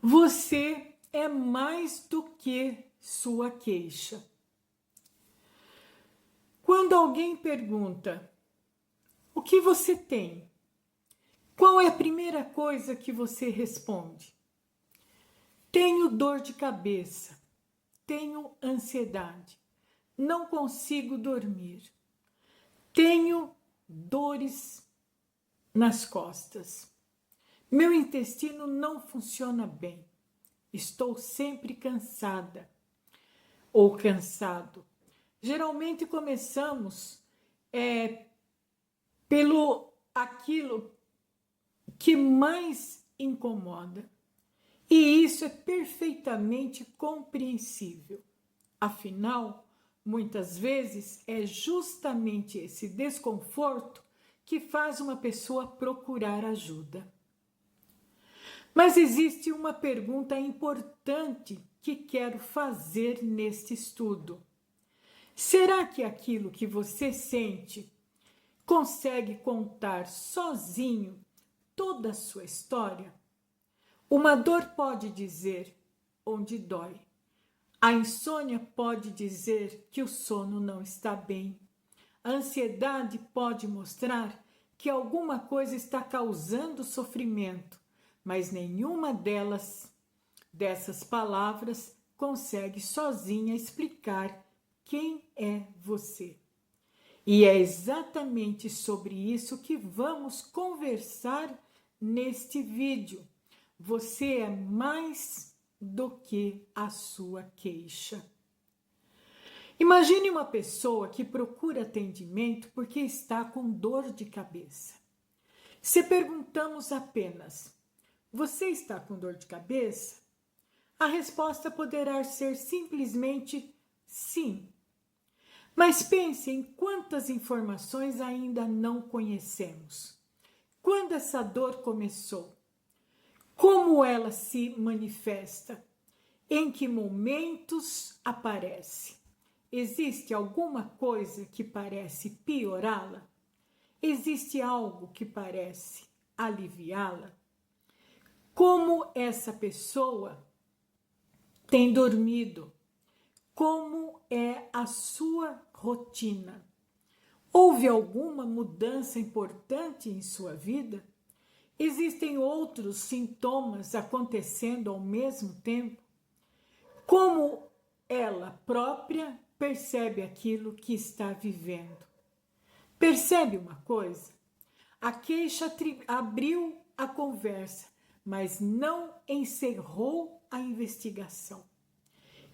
Você é mais do que sua queixa. Quando alguém pergunta: o que você tem? Qual é a primeira coisa que você responde? Tenho dor de cabeça, tenho ansiedade, não consigo dormir, tenho dores nas costas, meu intestino não funciona bem, estou sempre cansada ou cansado. Geralmente começamos pelo aquilo que mais incomoda. E isso é perfeitamente compreensível. Afinal, muitas vezes é justamente esse desconforto que faz uma pessoa procurar ajuda. Mas existe uma pergunta importante que quero fazer neste estudo. Será que aquilo que você sente consegue contar sozinho toda a sua história? Uma dor pode dizer onde dói. A insônia pode dizer que o sono não está bem. A ansiedade pode mostrar que alguma coisa está causando sofrimento, mas nenhuma dessas palavras consegue sozinha explicar quem é você. E é exatamente sobre isso que vamos conversar neste vídeo. Você é mais do que a sua queixa. Imagine uma pessoa que procura atendimento porque está com dor de cabeça. Se perguntamos apenas: você está com dor de cabeça? A resposta poderá ser simplesmente sim. Mas pense em quantas informações ainda não conhecemos. Quando essa dor começou? Como ela se manifesta? Em que momentos aparece? Existe alguma coisa que parece piorá-la? Existe algo que parece aliviá-la? Como essa pessoa tem dormido? Como é a sua rotina? Houve alguma mudança importante em sua vida? Existem outros sintomas acontecendo ao mesmo tempo? Como ela própria percebe aquilo que está vivendo? Percebe uma coisa? A queixa abriu a conversa, mas não encerrou a investigação.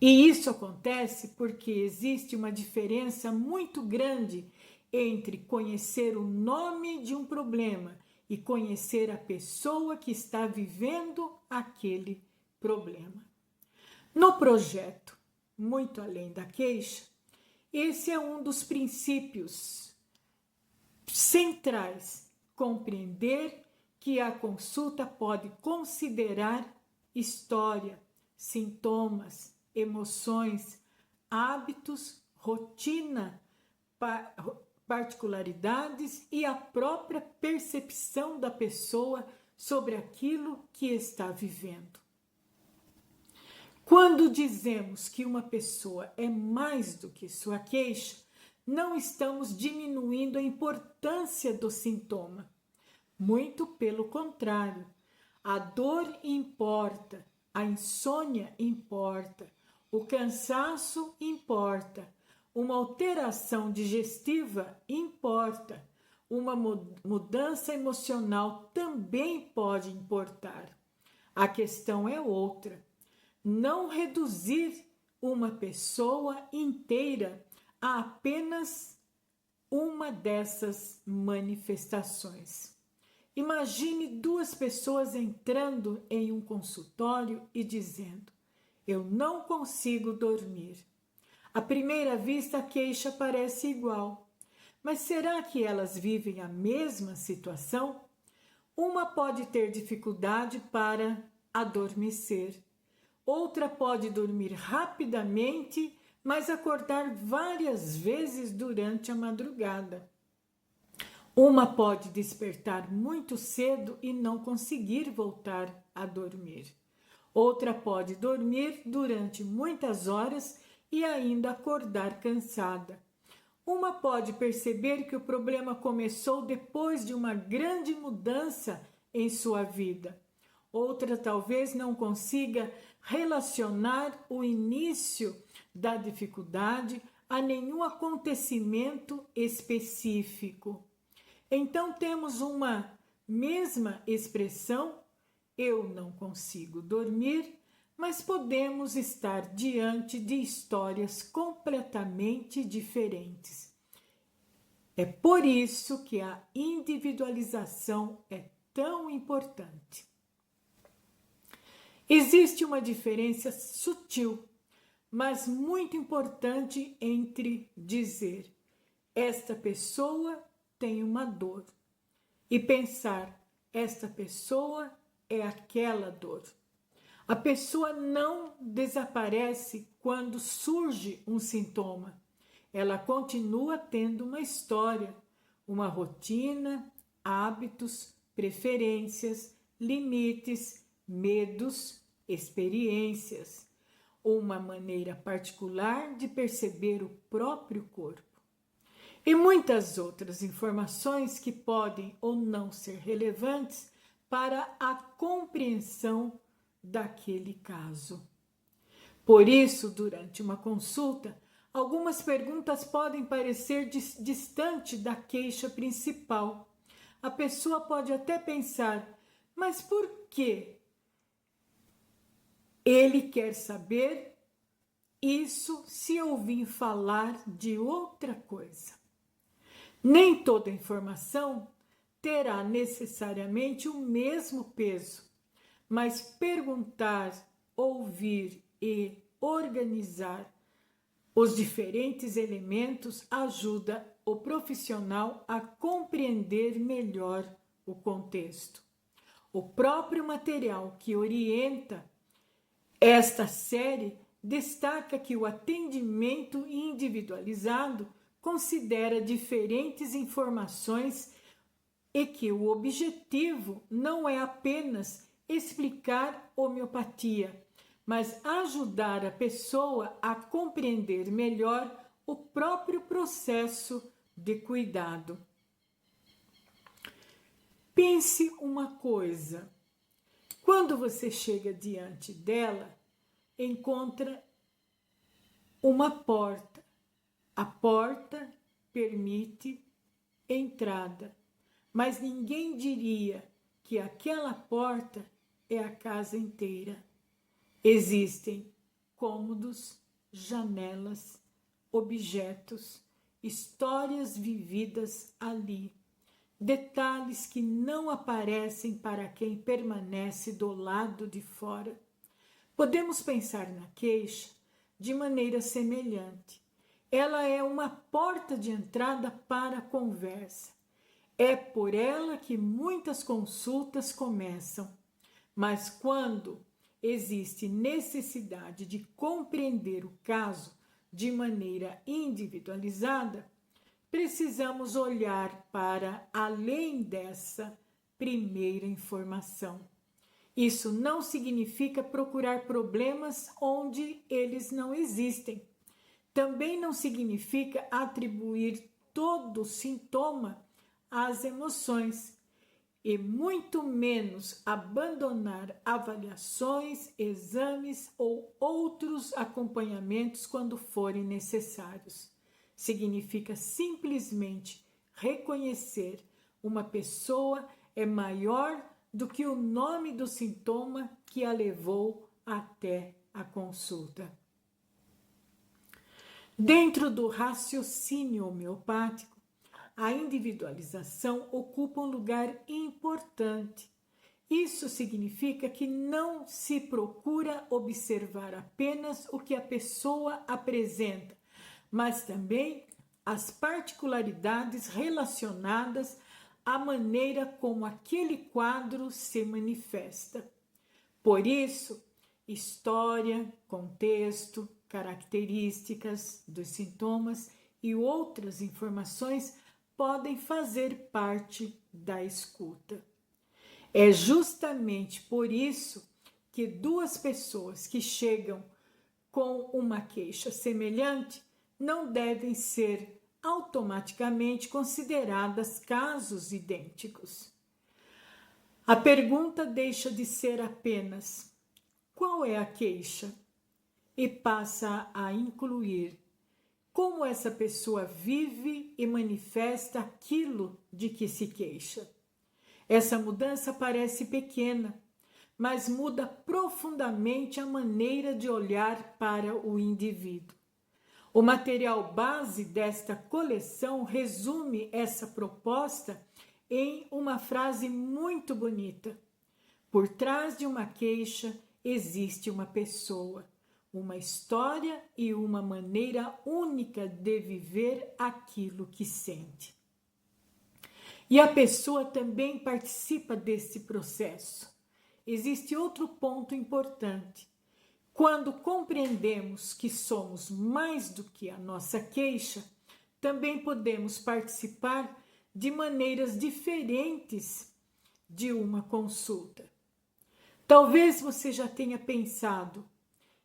E isso acontece porque existe uma diferença muito grande entre conhecer o nome de um problema e conhecer a pessoa que está vivendo aquele problema. No projeto Muito Além da Queixa, esse é um dos princípios centrais: compreender que a consulta pode considerar história, sintomas, emoções, hábitos, rotina, particularidades e a própria percepção da pessoa sobre aquilo que está vivendo. Quando dizemos que uma pessoa é mais do que sua queixa, não estamos diminuindo a importância do sintoma. Muito pelo contrário, a dor importa, a insônia importa, o cansaço importa, uma alteração digestiva importa, uma mudança emocional também pode importar. A questão é outra: não reduzir uma pessoa inteira a apenas uma dessas manifestações. Imagine duas pessoas entrando em um consultório e dizendo: eu não consigo dormir. À primeira vista, a queixa parece igual, mas será que elas vivem a mesma situação? Uma pode ter dificuldade para adormecer, outra pode dormir rapidamente, mas acordar várias vezes durante a madrugada. Uma pode despertar muito cedo e não conseguir voltar a dormir. Outra pode dormir durante muitas horas e ainda acordar cansada. Uma pode perceber que o problema começou depois de uma grande mudança em sua vida. Outra talvez não consiga relacionar o início da dificuldade a nenhum acontecimento específico. Então temos uma mesma expressão, eu não consigo dormir, mas podemos estar diante de histórias completamente diferentes. É por isso que a individualização é tão importante. Existe uma diferença sutil, mas muito importante entre dizer esta pessoa tem uma dor e pensar esta pessoa é aquela dor. A pessoa não desaparece quando surge um sintoma. Ela continua tendo uma história, uma rotina, hábitos, preferências, limites, medos, experiências, uma maneira particular de perceber o próprio corpo. E muitas outras informações que podem ou não ser relevantes para a compreensão daquele caso. Por isso, durante uma consulta, algumas perguntas podem parecer distante da queixa principal. A pessoa pode até pensar, mas por que ele quer saber isso se eu vim falar de outra coisa? Nem toda informação terá necessariamente o mesmo peso, mas perguntar, ouvir e organizar os diferentes elementos ajuda o profissional a compreender melhor o contexto. O próprio material que orienta esta série destaca que o atendimento individualizado considera diferentes informações e que o objetivo não é apenas explicar homeopatia, mas ajudar a pessoa a compreender melhor o próprio processo de cuidado. Pense uma coisa: quando você chega diante dela, encontra uma porta. A porta permite entrada, mas ninguém diria que aquela porta é a casa inteira. Existem cômodos, janelas, objetos, histórias vividas ali, detalhes que não aparecem para quem permanece do lado de fora. Podemos pensar na queixa de maneira semelhante. Ela é uma porta de entrada para a conversa. É por ela que muitas consultas começam, mas quando existe necessidade de compreender o caso de maneira individualizada, precisamos olhar para além dessa primeira informação. Isso não significa procurar problemas onde eles não existem. Também não significa atribuir todo sintoma às emoções e muito menos abandonar avaliações, exames ou outros acompanhamentos quando forem necessários. Significa simplesmente reconhecer uma pessoa é maior do que o nome do sintoma que a levou até a consulta. Dentro do raciocínio homeopático, a individualização ocupa um lugar importante. Isso significa que não se procura observar apenas o que a pessoa apresenta, mas também as particularidades relacionadas à maneira como aquele quadro se manifesta. Por isso, história, contexto, características dos sintomas e outras informações podem fazer parte da escuta. É justamente por isso que duas pessoas que chegam com uma queixa semelhante não devem ser automaticamente consideradas casos idênticos. A pergunta deixa de ser apenas qual é a queixa e passa a incluir como essa pessoa vive e manifesta aquilo de que se queixa. Essa mudança parece pequena, mas muda profundamente a maneira de olhar para o indivíduo. O material base desta coleção resume essa proposta em uma frase muito bonita. Por trás de uma queixa existe uma pessoa, uma história e uma maneira única de viver aquilo que sente. E a pessoa também participa desse processo. Existe outro ponto importante. Quando compreendemos que somos mais do que a nossa queixa, também podemos participar de maneiras diferentes de uma consulta. Talvez você já tenha pensado,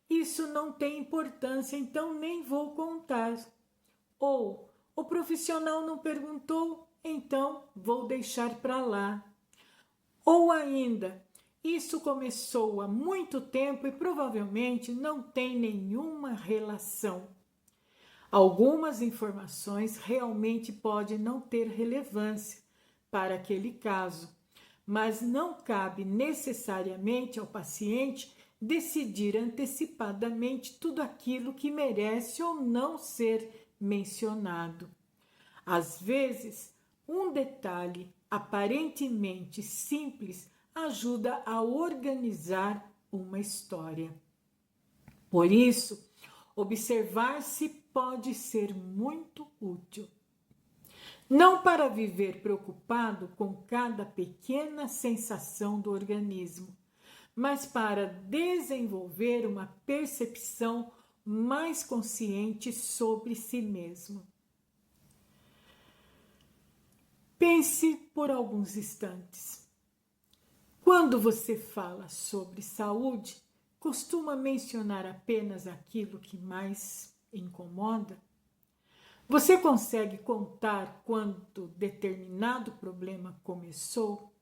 isso não tem importância, então nem vou contar. Ou, o profissional não perguntou, então vou deixar para lá. Ou ainda, isso começou há muito tempo e provavelmente não tem nenhuma relação. Algumas informações realmente podem não ter relevância para aquele caso, mas não cabe necessariamente ao paciente decidir antecipadamente tudo aquilo que merece ou não ser mencionado. Às vezes, um detalhe aparentemente simples ajuda a organizar uma história. Por isso, observar-se pode ser muito útil. Não para viver preocupado com cada pequena sensação do organismo, mas para desenvolver uma percepção mais consciente sobre si mesmo. Pense por alguns instantes. Quando você fala sobre saúde, costuma mencionar apenas aquilo que mais incomoda? Você consegue contar quando determinado problema começou?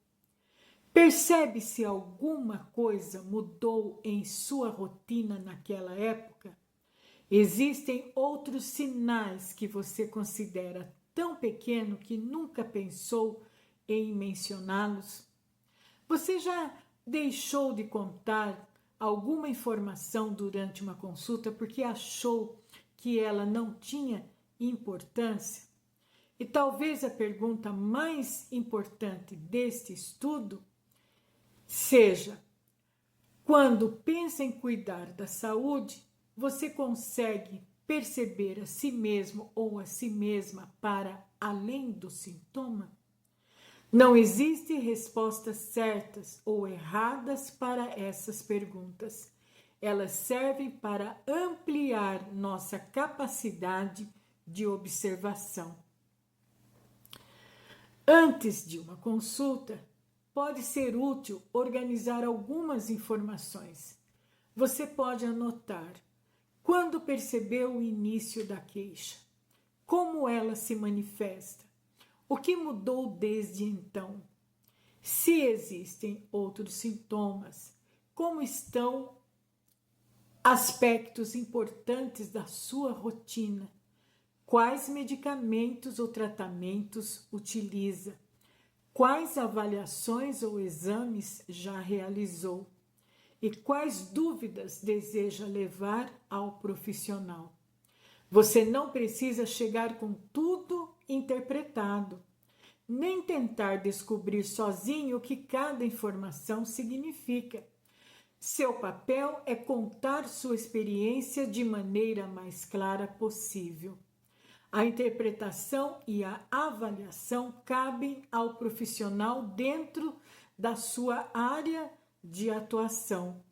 Percebe se alguma coisa mudou em sua rotina naquela época? Existem outros sinais que você considera tão pequeno que nunca pensou em mencioná-los? Você já deixou de contar alguma informação durante uma consulta porque achou que ela não tinha importância? E talvez a pergunta mais importante deste estudo seja: quando pensa em cuidar da saúde, você consegue perceber a si mesmo ou a si mesma para além do sintoma? Não existem respostas certas ou erradas para essas perguntas. Elas servem para ampliar nossa capacidade de observação. Antes de uma consulta, pode ser útil organizar algumas informações. Você pode anotar quando percebeu o início da queixa, como ela se manifesta, o que mudou desde então, se existem outros sintomas, como estão aspectos importantes da sua rotina, quais medicamentos ou tratamentos utiliza, quais avaliações ou exames já realizou e quais dúvidas deseja levar ao profissional. Você não precisa chegar com tudo interpretado, nem tentar descobrir sozinho o que cada informação significa. Seu papel é contar sua experiência de maneira mais clara possível. A interpretação e a avaliação cabem ao profissional dentro da sua área de atuação.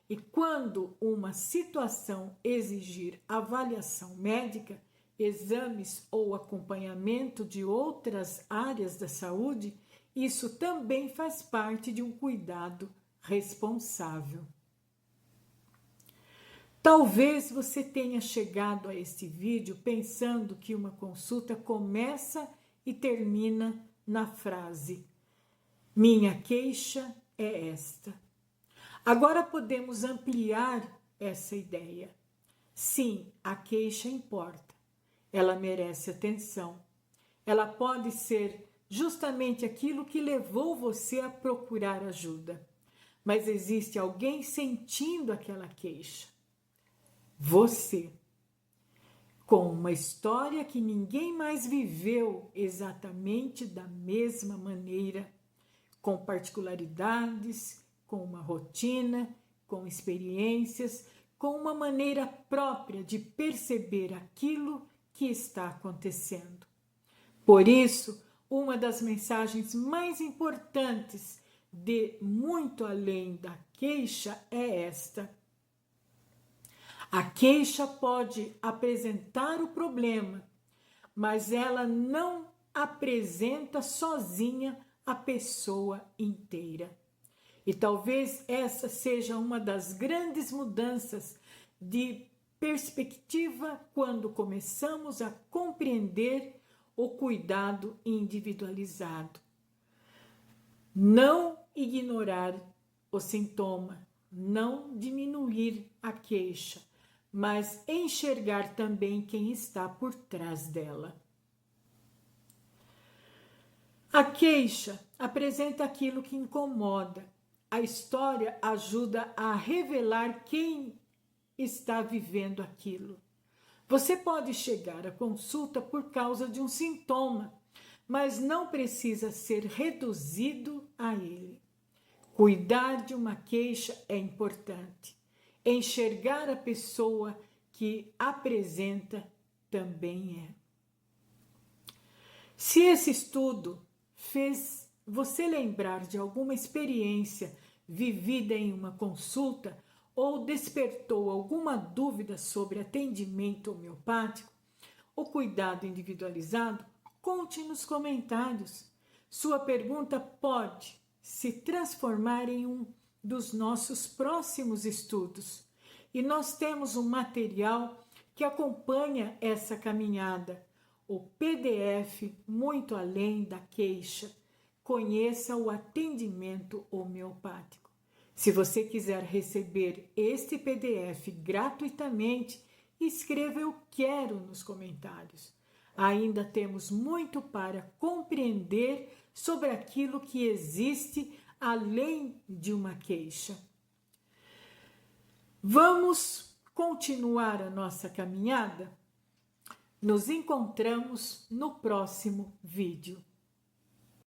E quando uma situação exigir avaliação médica, exames ou acompanhamento de outras áreas da saúde, isso também faz parte de um cuidado responsável. Talvez você tenha chegado a este vídeo pensando que uma consulta começa e termina na frase: minha queixa é esta. Agora podemos ampliar essa ideia. Sim, a queixa importa. Ela merece atenção. Ela pode ser justamente aquilo que levou você a procurar ajuda. Mas existe alguém sentindo aquela queixa. Você. Com uma história que ninguém mais viveu exatamente da mesma maneira, com particularidades, com uma rotina, com experiências, com uma maneira própria de perceber aquilo que está acontecendo. Por isso, uma das mensagens mais importantes de muito além da queixa é esta: a queixa pode apresentar o problema, mas ela não apresenta sozinha a pessoa inteira. E talvez essa seja uma das grandes mudanças de perspectiva quando começamos a compreender o cuidado individualizado. Não ignorar o sintoma, não diminuir a queixa, mas enxergar também quem está por trás dela. A queixa apresenta aquilo que incomoda. A história ajuda a revelar quem está vivendo aquilo. Você pode chegar à consulta por causa de um sintoma, mas não precisa ser reduzido a ele. Cuidar de uma queixa é importante. Enxergar a pessoa que apresenta também é. Se esse estudo fez você lembrar de alguma experiência vivida em uma consulta ou despertou alguma dúvida sobre atendimento homeopático, o cuidado individualizado, conte nos comentários. Sua pergunta pode se transformar em um dos nossos próximos estudos. E nós temos um material que acompanha essa caminhada, o PDF Muito Além da Queixa. Conheça o atendimento homeopático. Se você quiser receber este PDF gratuitamente, escreva "eu quero" nos comentários. Ainda temos muito para compreender sobre aquilo que existe além de uma queixa. Vamos continuar a nossa caminhada? Nos encontramos no próximo vídeo.